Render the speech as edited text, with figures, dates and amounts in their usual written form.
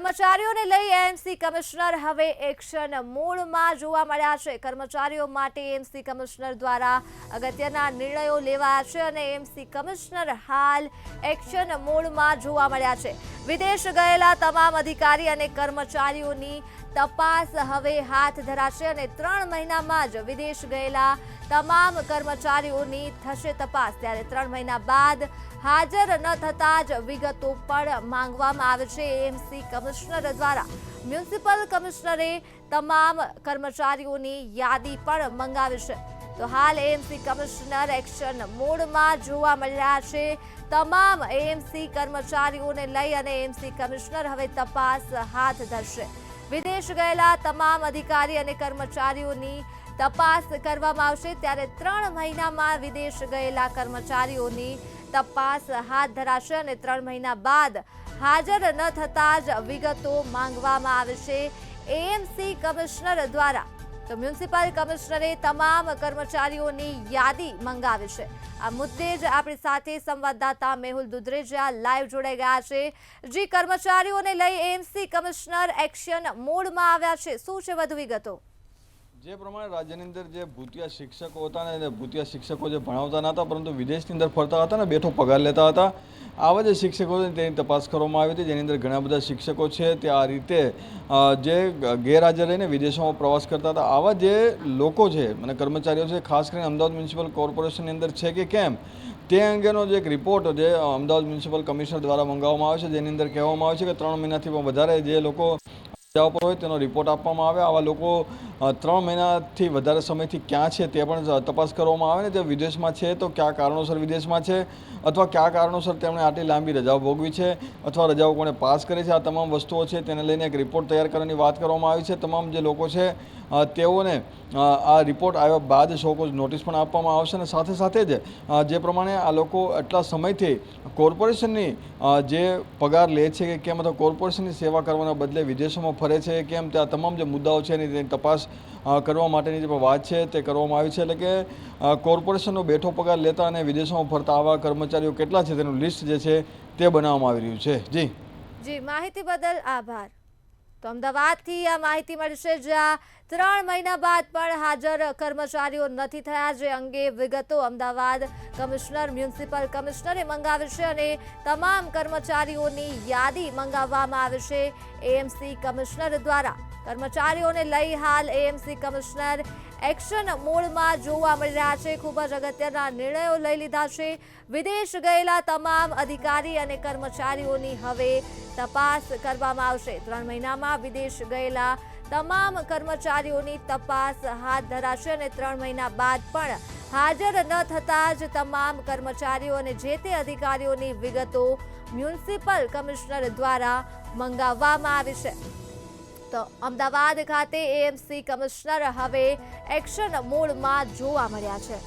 કર્મચારીઓને લઈ AMC commissioner હવે એક્શન મોડમાં જોવા મળ્યા છે। કર્મચારીઓ માટે એએમસી કમિશનર દ્વારા અગત્યના નિર્ણયો લેવાયા છે અને એએમસી કમિશનર હાલ એક્શન મોડમાં જોવા મળ્યા છે। વિદેશ ગયેલા તમામ અધિકારી અને કર્મચારીઓની તપાસ હવે હાથ ધરાશે અને 3 મહિનામાં જ વિદેશ ગયેલા તમામ કર્મચારીઓની થશે તપાસ। ત્યારે 3 મહિના બાદ હાજર ન થતા જ વિગતો પણ માંગવામાં આવે છે। એએમસી કમિશનર દ્વારા મ્યુનિસિપલ કમિશનરે તમામ કર્મચારીઓની યાદી પણ મંગાવી છે। તો હાલ એએમસી કમિશનર એક્શન મોડમાં જોવા મળી રહ્યા છે। તમામ એએમસી કર્મચારીઓને લઈ અને એએમસી કમિશનર હવે તપાસ હાથ ધરશે। વિદેશ ગયેલા તમામ અધિકારી અને કર્મચારીઓની તપાસ કરવામાં આવશે। ત્યારે 3 મહિનામાં વિદેશ ગયેલા કર્મચારીઓની તપાસ હાથ ધરાશે અને 3 મહિના બાદ હાજર ન થતા જ વિગતો માંગવામાં આવે છે એએમસી કમિશનર દ્વારા। તો મ્યુનિસિપલ કમિશનરે તમામ કર્મચારીઓની યાદી મંગાવી છે। આ મુદ્દે જ આપણી સાથે સંવાદદાતા મેહુલ દુધરેજા લાઈવ જોડાઈ ગયા છે। જે કર્મચારીઓને લઈ એએમસી કમિશનર એક્શન મોડમાં આવ્યા છે, શું છે વધુ વિગતો? જે પ્રમાણે રાજ્યની અંદર જે ભૂતિયા શિક્ષકો હતા ને ભૂતિયા શિક્ષકો જે ભણાવતા નહોતા પરંતુ વિદેશની અંદર ફરતા હતા ને બેઠો પગાર લેતા હતા, આવા જે શિક્ષકો છે તેની તપાસ કરવામાં આવી હતી। જેની અંદર ઘણા બધા શિક્ષકો છે તે આ રીતે જે ગેરહાજર રહીને વિદેશોમાં પ્રવાસ કરતા હતા, આવા જે લોકો છે અને કર્મચારીઓ છે ખાસ કરીને અમદાવાદ મ્યુનિસિપલ કોર્પોરેશનની અંદર છે કે કેમ તે અંગેનો જે એક રિપોર્ટ જે અમદાવાદ મ્યુનિસિપલ કમિશનર દ્વારા મંગાવવામાં આવે છે। જેની અંદર કહેવામાં આવે છે કે 3 મહિનાથી પણ વધારે જે લોકો રજાઓ પર હોય તેનો રિપોર્ટ આપવામાં આવે। આવા લોકો 3 મહિનાથી વધારે સમયથી ક્યાં છે તે પણ તપાસ કરવામાં આવે ને તે વિદેશમાં છે તો કયા કારણોસર વિદેશમાં છે અથવા કયા કારણોસર તેમણે આટલી લાંબી રજાઓ ભોગવી છે અથવા રજાઓ કોણે પાસ કરી છે, આ તમામ વસ્તુઓ છે તેને લઈને એક રિપોર્ટ તૈયાર કરવાની વાત કરવામાં આવી છે। તમામ જે લોકો છે તેઓને આ રિપોર્ટ આવ્યા બાદ શોકોઝ નોટિસ પણ આપવામાં આવશે અને સાથે સાથે જ જે પ્રમાણે આ લોકો એટલા સમયથી કોર્પોરેશનની જે પગાર લે છે કે કેમ અથવા કોર્પોરેશનની સેવા કરવાના બદલે વિદેશોમાં ફરે છે કેમ, તે આ તમામ જે મુદ્દાઓ છે તેની તપાસ કરવા માટેની જે વાત છે તે કરવામાં આવી છે। એટલે કે કોર્પોરેશનનો બેઠો પગાર લેતા અને વિદેશોમાં ફરતા આવા કર્મચારીઓ કેટલા છે તેનું લિસ્ટ જે છે તે બનાવવામાં આવી રહ્યું છે। જી, માહિતી બદલ આભાર। તો અમદાવાદથી આ માહિતી મળશે જ્યાં 3 મહિના બાદ પણ હાજર કર્મચારીઓ નથી થયા, જે અંગે વિગતો અમદાવાદ કમિશનર મ્યુનિસિપલ કમિશનરે મંગાવી છે અને તમામ કર્મચારીઓની યાદી મંગાવવામાં આવી છે એએમસી કમિશનર દ્વારા। કર્મચારીઓને લઈ હાલ એએમસી કમિશનર એક્શન મોડમાં જોવા મળી રહ્યા છે। ખૂબ જ અગત્યના નિર્ણયો લઈ લીધા છે। વિદેશ ગયેલા તમામ અધિકારી અને કર્મચારીઓની હવે તપાસ કરવામાં આવશે। 3 મહિનામાં વિદેશ ગયેલા તમામ કર્મચારીઓની તપાસ હાથ ધરાશે અને 3 મહિના બાદ પણ હાજર ન થતા જ તમામ કર્મચારીઓ અને જે તે અધિકારીઓની વિગતો મ્યુનિસિપલ કમિશનર દ્વારા મંગાવવામાં આવી છે। તો અમદાવાદ ખાતે એએમસી કમિશનર હવે એક્શન મોડમાં જોવા મળ્યા છે।